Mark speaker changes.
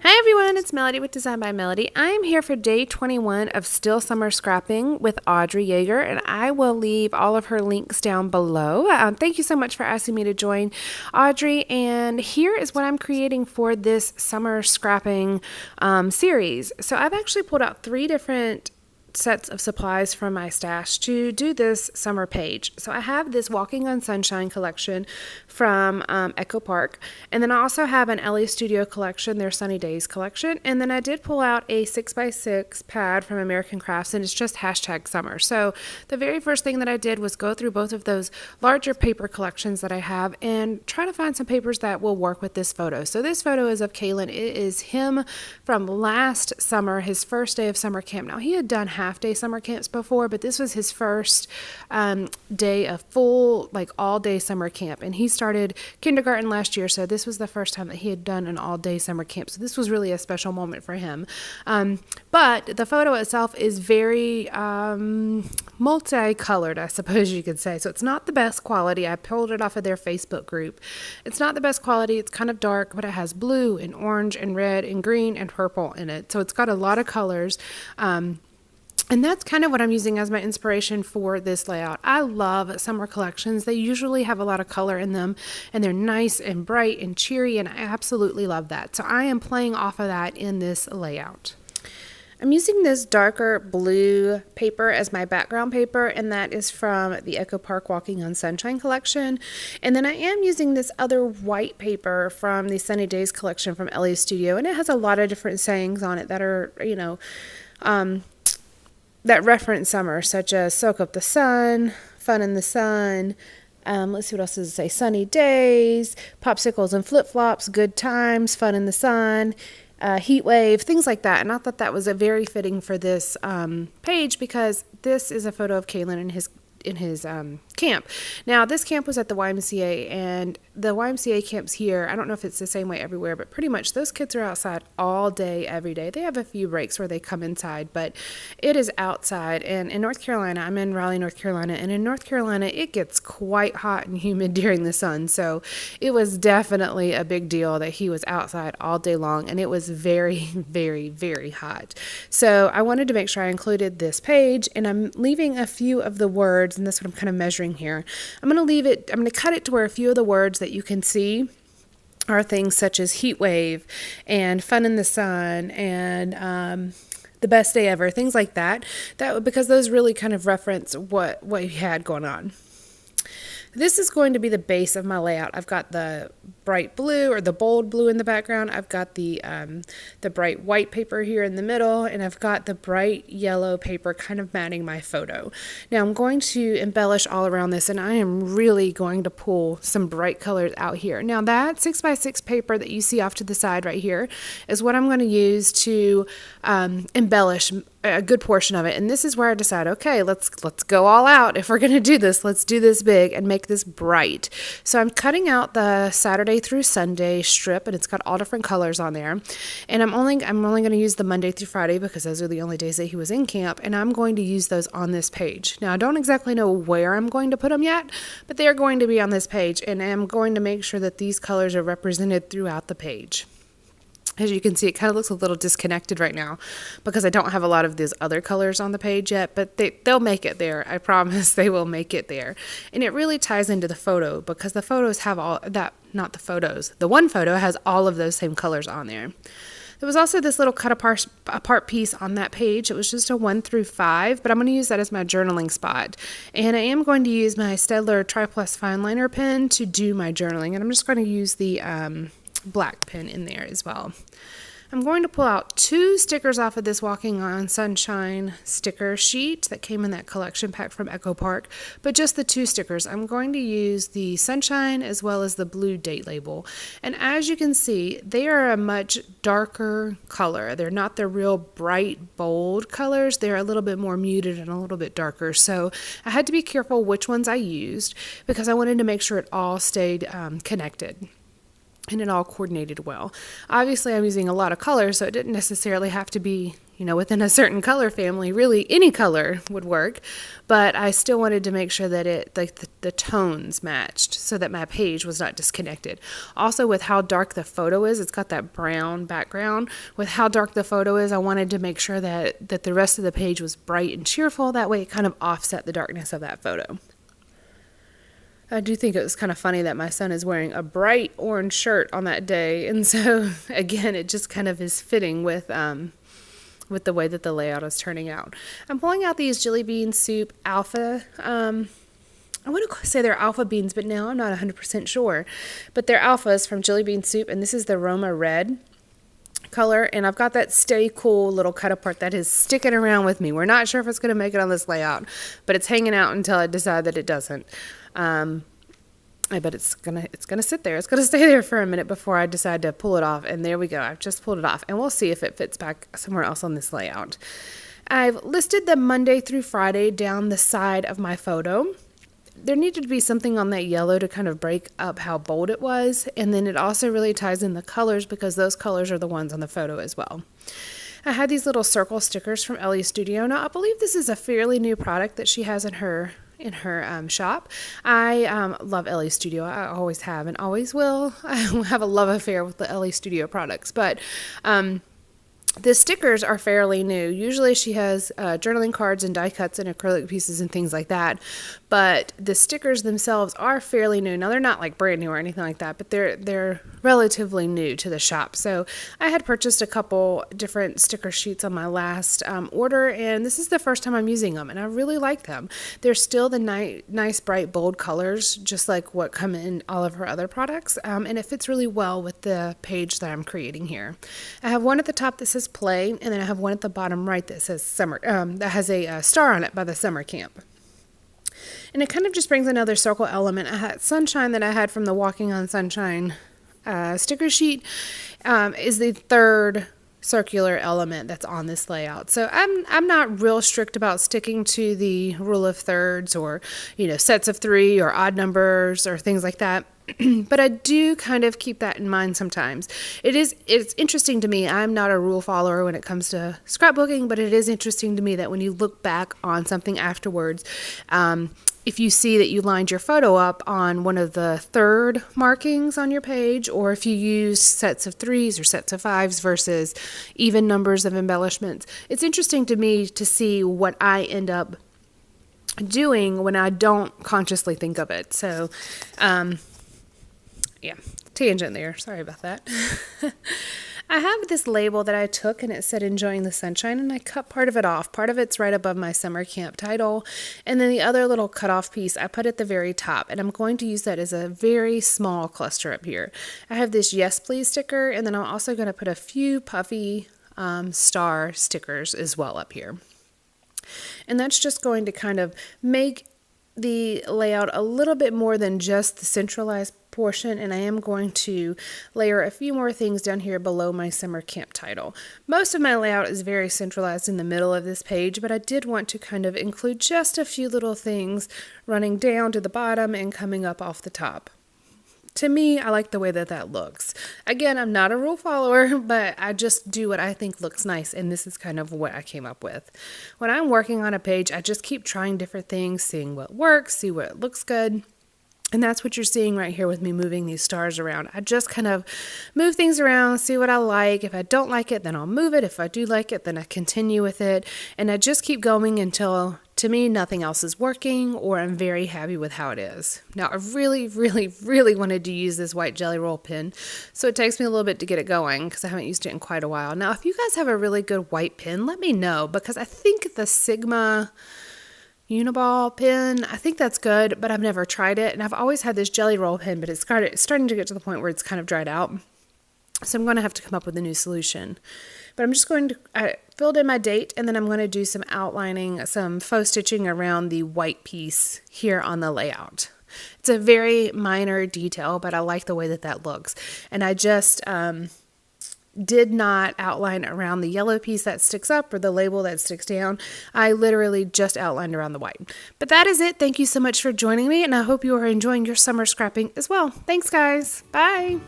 Speaker 1: Hi everyone, it's Melody with Design by Melody. I am here for day 21 of Still Summer Scrapping with Audrey Yeager, and I will leave all of her links down below. Thank you so much for asking me to join Audrey, and here is what I'm creating for this summer scrapping series. So I've actually pulled out 3 different sets of supplies from my stash to do this summer page. So I have this Walking on Sunshine collection from Echo Park, and then I also have an LA Studio collection, their Sunny Days collection, and then I did pull out a 6x6 pad from American Crafts, and it's just #summer. So the very first thing that I did was go through both of those larger paper collections that I have and try to find some papers that will work with this photo. So this photo is of Kalen. It is him from last summer, his first day of summer camp. Now he had done half-day summer camps before, but this was his first day of full, like all-day summer camp, and he started kindergarten last year, so this was the first time that he had done an all-day summer camp, so this was really a special moment for him. But the photo itself is very multicolored, I suppose you could say, so it's not the best quality. I pulled it off of their Facebook group. It's not the best quality. It's kind of dark, but it has blue and orange and red and green and purple in it, so it's got a lot of colors. And that's kind of what I'm using as my inspiration for this layout. I love summer collections. They usually have a lot of color in them, and they're nice and bright and cheery, and I absolutely love that. So I am playing off of that in this layout. I'm using this darker blue paper as my background paper, and that is from the Echo Park Walking on Sunshine collection. And then I am using this other white paper from the Sunny Days collection from LA Studio, and it has a lot of different sayings on it that are, that reference summer, such as soak up the sun, fun in the sun. Let's see what else does it say. Sunny days, popsicles and flip-flops, good times, fun in the sun, heat wave, things like that. And I thought that was a very fitting for this page because this is a photo of Kalen in his camp. Now this camp was at the YMCA, and the YMCA camps here, I don't know if it's the same way everywhere, but pretty much those kids are outside all day every day. They have a few breaks where they come inside, but it is outside. And in North Carolina, I'm in Raleigh, North Carolina, and in North Carolina it gets quite hot and humid during the sun, so it was definitely a big deal that he was outside all day long, and it was very, very, very hot. So I wanted to make sure I included this page, and I'm leaving a few of the words, and that's what I'm kind of measuring here. I'm going to cut it to where a few of the words that you can see are things such as heat wave and fun in the sun and the best day ever, things like that. Because those really kind of reference what he had going on. This is going to be the base of my layout. I've got the bright blue or the bold blue in the background. I've got the bright white paper here in the middle, and I've got the bright yellow paper kind of matting my photo. Now I'm going to embellish all around this, and I am really going to pull some bright colors out here. Now that 6x6 paper that you see off to the side right here is what I'm going to use to embellish a good portion of it. And this is where I decide, okay, let's go all out. If we're going to do this, let's do this big and make this bright. So I'm cutting out the Saturday through Sunday strip, and it's got all different colors on there. And I'm only going to use the Monday through Friday because those are the only days that he was in camp, and I'm going to use those on this page. Now I don't exactly know where I'm going to put them yet, but they are going to be on this page, and I'm going to make sure that these colors are represented throughout the page. As you can see, it kind of looks a little disconnected right now because I don't have a lot of these other colors on the page yet, but they'll make it there. I promise they will make it there. And it really ties into the photo because the photos have all that, not the photos. The one photo has all of those same colors on there. There was also this little cut apart piece on that page. It was just a 1 through 5, but I'm going to use that as my journaling spot. And I am going to use my Staedtler Tri-Plus Fine Liner pen to do my journaling, and I'm just going to use the black pen in there as well. I'm going to pull out 2 stickers off of this Walking on Sunshine sticker sheet that came in that collection pack from Echo Park, but just the 2 stickers. I'm going to use the Sunshine as well as the blue date label. And as you can see, they are a much darker color. They're not the real bright, bold colors. They're a little bit more muted and a little bit darker. So I had to be careful which ones I used because I wanted to make sure it all stayed connected and it all coordinated well. Obviously, I'm using a lot of colors, so it didn't necessarily have to be, within a certain color family. Really, any color would work, but I still wanted to make sure that the tones matched so that my page was not disconnected. Also, with how dark the photo is, it's got that brown background. With how dark the photo is, I wanted to make sure that the rest of the page was bright and cheerful. That way it kind of offset the darkness of that photo. I do think it was kind of funny that my son is wearing a bright orange shirt on that day. And so, again, it just kind of is fitting with the way that the layout is turning out. I'm pulling out these Jelly Bean Soup Alpha. I want to say they're alpha beans, but now I'm not 100% sure. But they're alphas from Jelly Bean Soup, and this is the Roma Red color. And I've got that Stay Cool little cut apart that is sticking around with me. We're not sure if it's going to make it on this layout, but it's hanging out until I decide that it doesn't. I bet it's gonna sit there. It's gonna stay there for a minute before I decide to pull it off. And there we go. I've just pulled it off, and we'll see if it fits back somewhere else on this layout. I've listed the Monday through Friday down the side of my photo. There needed to be something on that yellow to kind of break up how bold it was, and then it also really ties in the colors because those colors are the ones on the photo as well. I had these little circle stickers from Ellie Studio. Now, I believe this is a fairly new product that she has in her shop. I love Ellie Studio. I always have and always will. I have a love affair with the Ellie Studio products, but the stickers are fairly new. Usually she has journaling cards and die cuts and acrylic pieces and things like that, but the stickers themselves are fairly new. Now, they're not like brand new or anything like that, but they're relatively new to the shop. So I had purchased a couple different sticker sheets on my last order, and this is the first time I'm using them, and I really like them. They're still the nice, bright, bold colors, just like what come in all of her other products, and it fits really well with the page that I'm creating here. I have one at the top that says Play, and then I have one at the bottom right that says Summer, that has a star on it by the summer camp. And it kind of just brings another circle element. I had Sunshine that I had from the Walking on Sunshine sticker sheet is the third circular element that's on this layout. So I'm not real strict about sticking to the rule of thirds or sets of three or odd numbers or things like that. But I do kind of keep that in mind sometimes. It's interesting to me. I'm not a rule follower when it comes to scrapbooking, but it is interesting to me that when you look back on something afterwards, if you see that you lined your photo up on one of the third markings on your page, or if you use sets of threes or sets of fives versus even numbers of embellishments, it's interesting to me to see what I end up doing when I don't consciously think of it. So, yeah, tangent there. Sorry about that. I have this label that I took and it said Enjoying the Sunshine, and I cut part of it off. Part of it's right above my summer camp title, and then the other little cut off piece I put at the very top, and I'm going to use that as a very small cluster up here. I have this Yes Please sticker, and then I'm also going to put a few puffy star stickers as well up here. And that's just going to kind of make the layout a little bit more than just the centralized portion, and I am going to layer a few more things down here below my summer camp title. Most of my layout is very centralized in the middle of this page, but I did want to kind of include just a few little things running down to the bottom and coming up off the top. To me, I like the way that looks. Again, I'm not a rule follower, but I just do what I think looks nice, and this is kind of what I came up with. When I'm working on a page, I just keep trying different things, seeing what works, see what looks good. And that's what you're seeing right here with me moving these stars around. I just kind of move things around, see what I like. If I don't like it, then I'll move it. If I do like it, then I continue with it. And I just keep going until, to me, nothing else is working or I'm very happy with how it is. Now, I really, really, really wanted to use this white Jelly Roll pen, so it takes me a little bit to get it going because I haven't used it in quite a while. Now, if you guys have a really good white pen, let me know, because I think the Sigma Uniball pen, I think that's good, but I've never tried it. And I've always had this Jelly Roll pen, but it's starting to get to the point where it's kind of dried out. So I'm going to have to come up with a new solution. But I'm just going to, I filled in my date, and then I'm going to do some outlining, some faux stitching around the white piece here on the layout. It's a very minor detail, but I like the way that looks. And I just did not outline around the yellow piece that sticks up or the label that sticks down. I literally just outlined around the white. But that is it. Thank you so much for joining me, and I hope you are enjoying your summer scrapping as well. Thanks, guys. Bye.